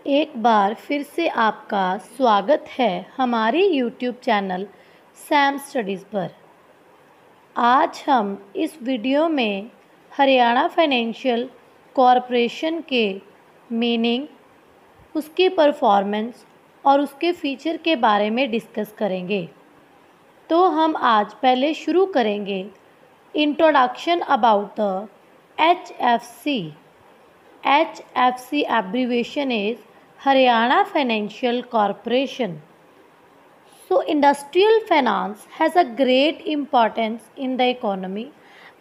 एक बार फिर से आपका स्वागत है हमारे YouTube चैनल सैम स्टडीज़ पर। आज हम इस वीडियो में हरियाणा फाइनेंशियल कॉरपोरेशन के मीनिंग, उसकी परफॉर्मेंस और उसके फीचर के बारे में डिस्कस करेंगे। तो हम आज पहले शुरू करेंगे introduction about the HFC. HFC abbreviation is Haryana Financial Corporation. So industrial finance has a great importance in the economy.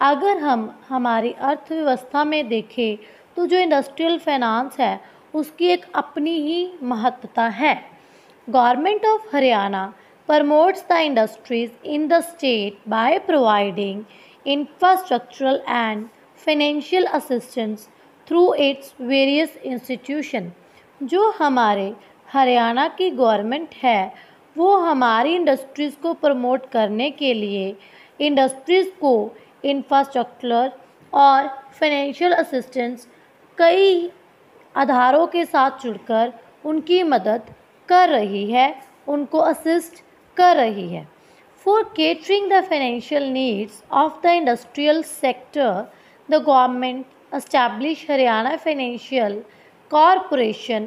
अगर हम हमारी अर्थव्यवस्था में देखें तो जो इंडस्ट्रियल फाइनेंस है उसकी एक अपनी ही महत्ता है। Government of Haryana promotes the industries in the state by providing infrastructural and financial assistance through its various institution। जो हमारे हरियाणा की गवर्नमेंट है वो हमारी इंडस्ट्रीज़ को प्रमोट करने के लिए इंडस्ट्रीज़ को इंफ्रास्ट्रक्चर और फाइनेंशियल असिस्टेंस कई आधारों के साथ जुड़कर उनकी मदद कर रही है, उनको असिस्ट कर रही है। For catering the financial needs of the industrial sector, the government established Haryana Financial Corporation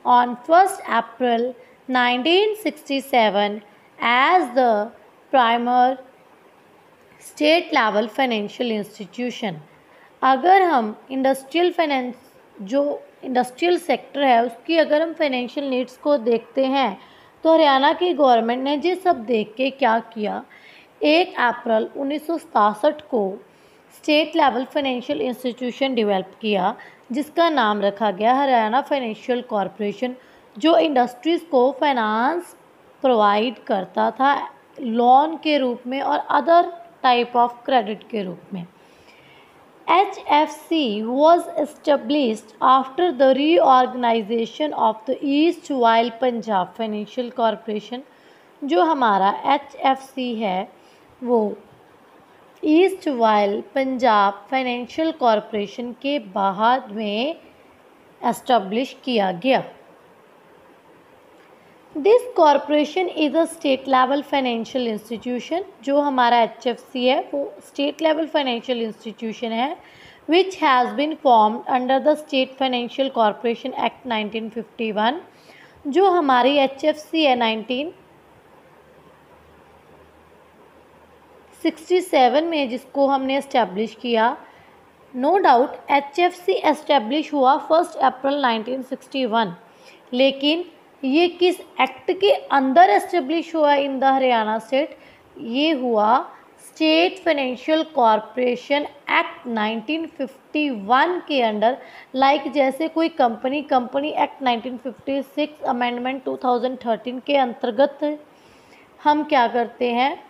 on 1st April 1967 as the primary state level financial institution। अगर हम इंडस्ट्रियल फाइनेंस जो इंडस्ट्रियल सेक्टर है उसकी अगर हम फाइनेंशियल नीड्स को देखते हैं तो हरियाणा की गवर्नमेंट ने ये सब देख के क्या किया, 1 अप्रैल 1967 को state level financial institution develop किया जिसका नाम रखा गया हरियाणा फाइनेंशियल कॉरपोरेशन, जो इंडस्ट्रीज़ को फाइनेंस प्रोवाइड करता था लोन के रूप में और अदर टाइप ऑफ क्रेडिट के रूप में। HFC was established after the reorganization of the East While Punjab Financial Corporation। जो हमारा HFC है वो east while Punjab financial corporation के बाद में एस्टेब्लिश किया गया। This corporation is a state level financial institution. जो हमारा HFC है वो स्टेट लेवल फाइनेंशियल इंस्टीट्यूशन है which has been formed under the state financial corporation act 1951। जो हमारी HFC है 1967 में जिसको हमने इस्टेब्लिश किया। नो डाउट HFC एस्टेब्लिश हुआ 1 अप्रैल 1961, लेकिन ये किस एक्ट के अंदर एस्टेब्लिश हुआ इन द हरियाणा स्टेट? ये हुआ स्टेट फाइनेंशियल कॉरपोरेशन एक्ट 1951 के अंडर। लाइक जैसे कोई कंपनी एक्ट 1956 अमेंडमेंट 2013 के अंतर्गत हम क्या करते हैं,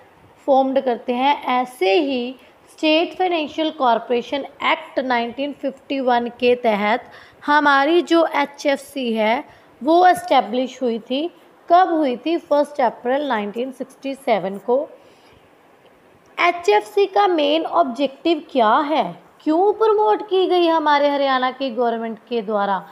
फॉर्म्ड करते हैं, ऐसे ही स्टेट फाइनेंशियल कॉरपोरेशन एक्ट 1951 के तहत हमारी जो HFC है वो एस्टेब्लिश हुई थी। कब हुई थी? 1 अप्रैल 1967 को। HFC का मेन ऑब्जेक्टिव क्या है, क्यों प्रमोट की गई हमारे हरियाणा की गवर्नमेंट के द्वारा?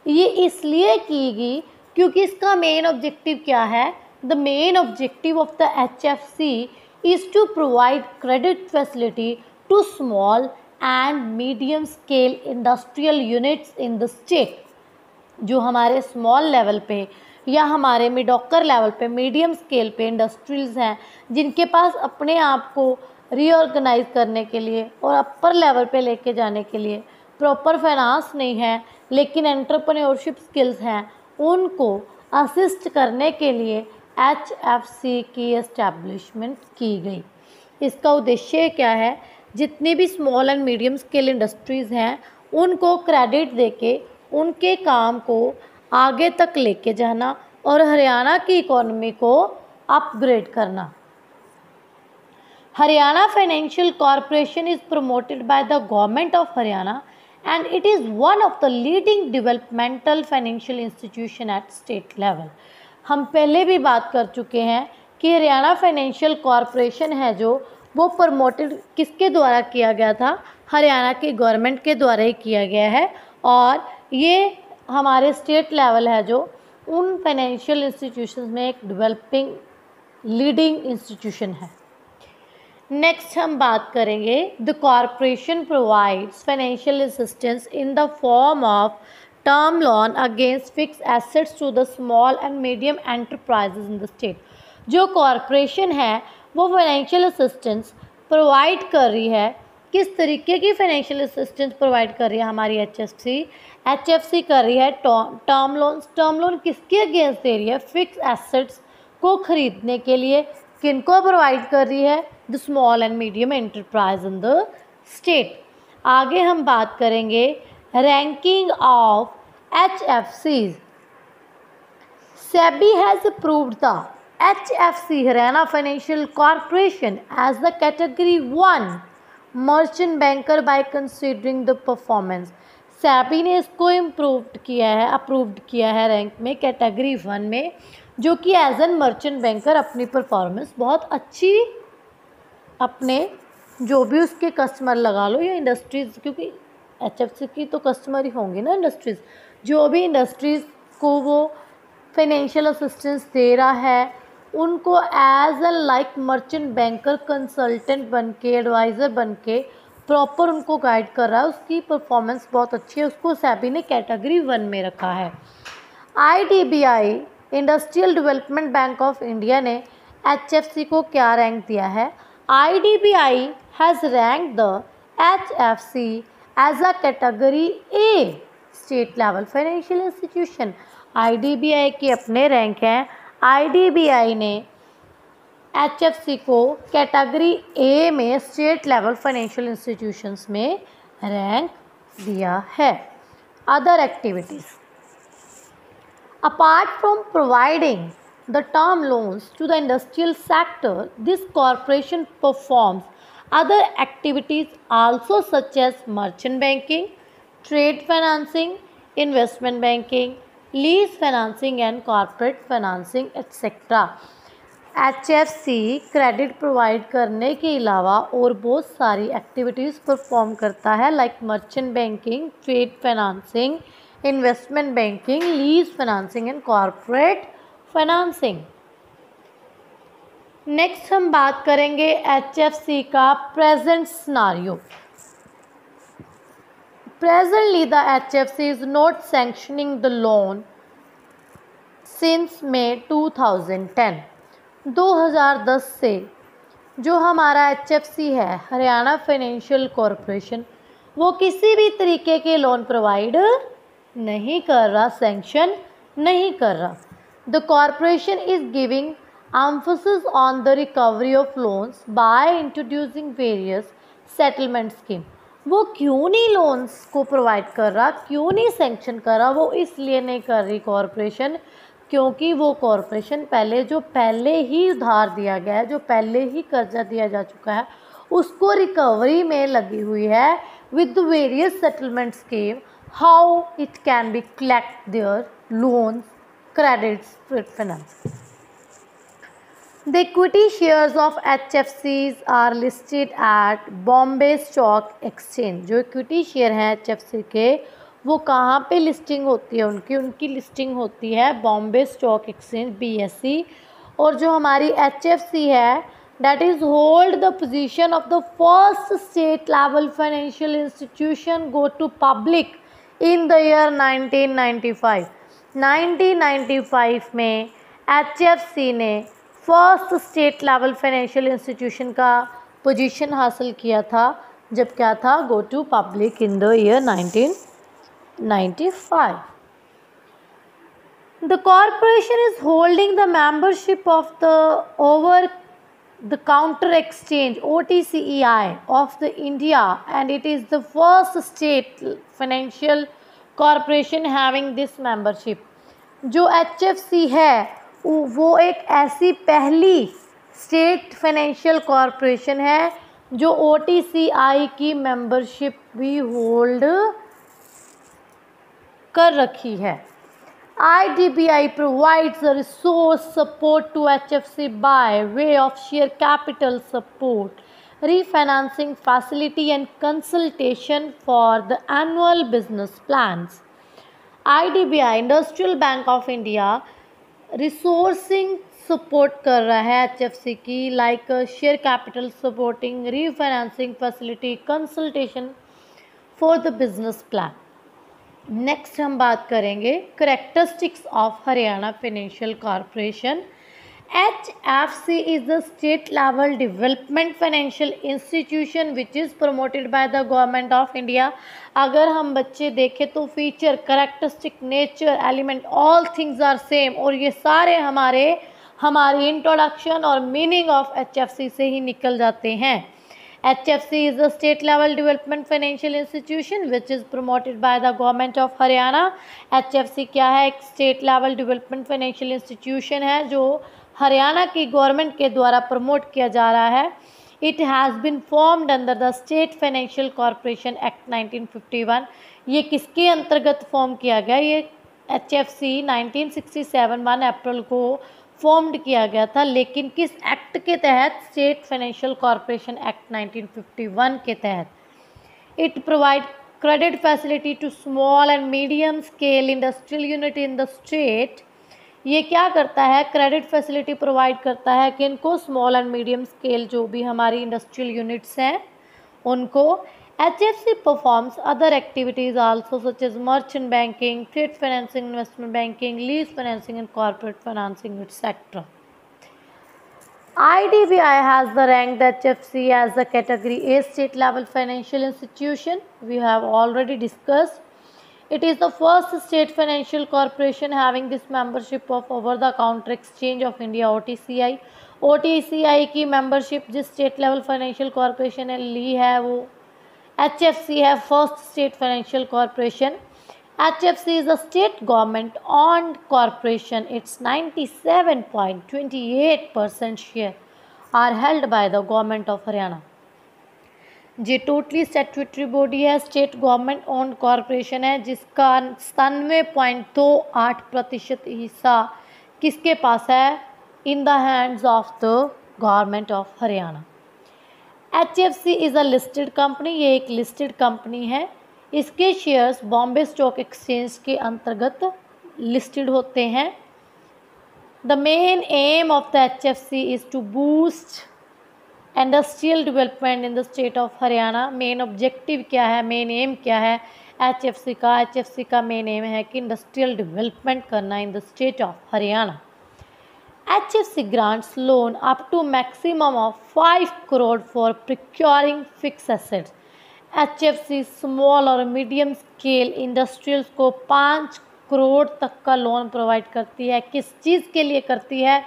ये इसलिए की गई क्योंकि इसका मेन ऑब्जेक्टिव क्या है? The main objective of the HFC is to provide credit facility to small and medium scale industrial units in the state। जो हमारे स्मॉल लेवल पे या हमारे मिडॉकर लेवल पे, मीडियम स्केल पे इंडस्ट्रीज़ हैं जिनके पास अपने आप को रीऑर्गेनाइज करने के लिए और अपर लेवल पे लेके जाने के लिए प्रॉपर फाइनेंस नहीं है लेकिन एंटरप्रेन्योरशिप स्किल्स हैं, उनको असिस्ट करने के लिए HFC की एस्टैब्लिशमेंट की गई। इसका उद्देश्य क्या है? जितनी भी small and medium scale industries हैं उनको क्रेडिट देके उनके काम को आगे तक लेके जाना और हरियाणा की इकोनॉमी को अपग्रेड करना। Haryana financial corporation is promoted by the government of Haryana and it is one of the leading developmental financial institution at state level. हम पहले भी बात कर चुके हैं कि हरियाणा फाइनेंशियल कॉरपोरेशन है जो वो प्रमोटेड किसके द्वारा किया गया था? हरियाणा की गवर्नमेंट के द्वारा ही किया गया है। और ये हमारे स्टेट लेवल है जो, उन फाइनेंशियल इंस्टीट्यूशंस में एक डेवलपिंग लीडिंग इंस्टीट्यूशन है। नेक्स्ट हम बात करेंगे, the corporation provides financial assistance in the form of term loan against fix assets to the small and medium enterprises in the state. जो कॉरपोरेशन है वो फाइनेंशियल असिस्टेंस प्रोवाइड कर रही है। किस तरीके की फाइनेंशियल असिस्टेंस प्रोवाइड कर रही है हमारी एचएफसी कर रही है टर्म लोन किसके अगेंस्ट दे रही है? फिक्स एसेट्स को खरीदने के लिए। किनको प्रोवाइड कर रही है? The small and medium enterprise in the state. आगे हम बात करेंगे ranking of HFCs। SEBI has approved the HFC Haryana Financial Corporation as the Category 1 merchant banker by considering the performance। SEBI ने इसको अप्रूव्ड किया है रैंक में category 1 में, जो कि एज एन मर्चेंट बैंकर अपनी परफॉर्मेंस बहुत अच्छी, अपने जो भी उसके कस्टमर लगा लो या इंडस्ट्रीज़, क्योंकि HFC की तो कस्टमर ही होंगी ना इंडस्ट्रीज़, जो भी इंडस्ट्रीज़ को वो फाइनेंशियल असिस्टेंस दे रहा है उनको as a like merchant banker consultant बन के, एडवाइज़र बन के प्रॉपर उनको गाइड कर रहा है। उसकी परफॉर्मेंस बहुत अच्छी है, उसको SEBI ने कैटेगरी 1 में रखा है। IDBI industrial development bank of India ने HFC को क्या रैंक दिया है? IDBI has rank the HFC as a category A state level financial institution. IDBI के अपने रैंक हैं। IDBI ने HFC को कैटेगरी A में स्टेट लेवल फाइनेंशियल इंस्टीट्यूशंस में रैंक दिया है। Other activities, apart from providing the term loans to the industrial sector, this corporation performs other activities also such as merchant banking, trade financing, investment banking, lease financing and corporate financing etc. HFC credit provide करने के अलावा और बहुत सारी activities perform करता है, like merchant banking, trade financing, investment banking, lease financing and corporate financing. Next हम बात करेंगे HFC का present scenario. Presently the HFC is not sanctioning the loan since May 2010। 2010 से जो हमारा HFC है, हरियाणा फाइनेंशियल कॉरपोरेशन, वो किसी भी तरीके के लोन प्रोवाइड नहीं कर रहा, सैंक्शन नहीं कर रहा। The corporation is giving emphasis on the recovery of loans by introducing various settlement scheme। वो क्यों नहीं लोन्स को प्रोवाइड कर रहा, क्यों नहीं सैंक्शन कर रहा? वो इसलिए नहीं कर रही कॉरपोरेशन क्योंकि वो कॉरपोरेशन पहले ही उधार दिया गया है, जो पहले ही कर्जा दिया जा चुका है, उसको रिकवरी में लगी हुई है with various settlement scheme, how it can be collect their loans, credits, trade finance. The equity shares of HFCs are listed at Bombay Stock Exchange। जो इक्विटी शेयर हैं HFC के, वो कहाँ पे लिस्टिंग होती है? उनकी लिस्टिंग होती है बॉम्बे स्टॉक एक्सचेंज BSE। और जो हमारी HFC है, that is hold the position of the first state level financial institution go to public in the year 1995। 1995 में HFC ने first state level financial institution का पोजीशन हासिल किया था, जब क्या था? Go to public in the year 1995। The corporation is holding the membership of the over the counter exchange OTCEI of the India and it is the first state financial corporation having this membership. जो HFC है वो एक ऐसी पहली state financial corporation है जो OTCI की membership भी होल्ड कर रखी है। IDBI provides a resource support to HFC by way of share capital support, refinancing facility and consultation for the annual business plans। IDBI industrial bank of India resourcing support कर रहा है HFC की, like share capital supporting, refinancing facility, consultation for the business plan. Next हम बात करेंगे characteristics of Haryana financial corporation. HFC is the state level development financial institution which is promoted by the government of India। अगर हम बच्चे देखें तो feature, characteristic, nature, element, all things are same, और ये सारे हमारी इंट्रोडक्शन और मीनिंग ऑफ HFC से ही निकल जाते हैं। HFC is the state level development financial institution which is promoted by the government of Haryana। HFC क्या है? एक state level development financial institution है जो हरियाणा की गवर्नमेंट के द्वारा प्रमोट किया जा रहा है। It has been formed under the state financial corporation act 1951। ये किसके अंतर्गत फॉर्म किया गया? ये HFC 1967 1 अप्रैल को फॉर्म्ड किया गया था, लेकिन किस एक्ट के तहत? स्टेट फाइनेंशियल कॉरपोरेशन एक्ट 1951 के तहत। It provide credit facility to small and medium scale industrial unit in the state. ये क्या करता है? क्रेडिट फैसिलिटी प्रोवाइड करता है कि इनको स्मॉल एंड मीडियम स्केल जो भी हमारी इंडस्ट्रियल यूनिट्स हैं उनको। HFC performs other activities also such as merchant banking, trade financing, investment banking, lease financing and corporate financing etcetera. IDBI has the ranked HFC as the category A state level financial institution. We have already discussed. It is the first state financial corporation having this membership of over the counter exchange of India OTCI। OTCI की membership जिस state level financial corporation ने ली है वो HFC है, first state financial corporation। HFC is a state government owned corporation। Its 97.28% share are held by the government of Haryana। ये totally statutory body है, state government owned corporation है, जिसका 97.28% हिस्सा किसके पास है? In the hands of the government of Haryana. HFC is a listed company. ये एक listed company है। इसके शेयर्स बॉम्बे स्टॉक एक्सचेंज के अंतर्गत लिस्टेड होते हैं। The main aim of the HFC is to boost industrial development in the state of Haryana. Main objective क्या है? मेन एम क्या है HFC का? HFC का मेन एम है कि इंडस्ट्रियल डेवलपमेंट करना in the state of Haryana. HFC grants loan up to maximum of 5 crore for procuring fix assets. HFC small और मीडियम स्केल इंडस्ट्रियल्स को 5 करोड़ तक का लोन प्रोवाइड करती है। किस चीज़ के लिए करती है?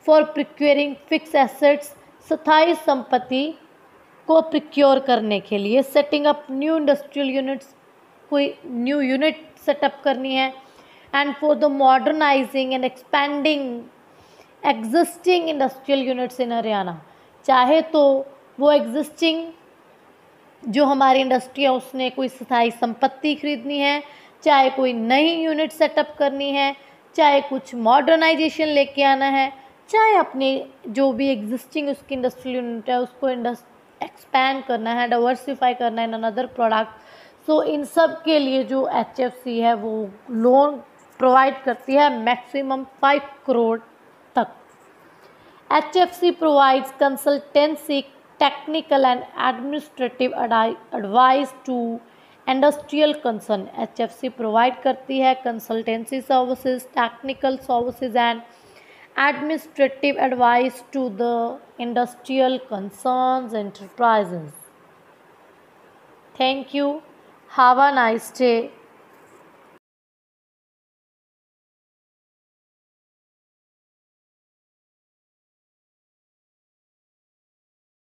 फॉर प्रोक्योरिंग फिक्स एसेट्स, स्थायी संपत्ति को प्रिक्योर करने के लिए। Setting up new industrial units, कोई न्यू यूनिट सेटअप करनी है। And for the modernising and expanding existing industrial units in Haryana. चाहे तो वो एग्जिस्टिंग जो हमारी इंडस्ट्री है उसने कोई स्थायी संपत्ति खरीदनी है, चाहे कोई नई यूनिट सेटअप करनी है, चाहे कुछ मॉडर्नाइजेशन लेके आना है, चाहे अपनी जो भी एग्जिस्टिंग उसकी इंडस्ट्रियल यूनिट है उसको एक्सपैंड करना है, डाइवर्सिफाई करना है इन अनदर प्रोडक्ट। सो इन सब के लिए जो HFC है वो लोन प्रोवाइड करती है मैक्सिमम 5 करोड़ तक। HFC provides consultancy, technical and administrative advice to industrial concern. HFC provide करती है consultancy services, technical services and administrative advice to the industrial concerns enterprises. Thank you. Have a nice day.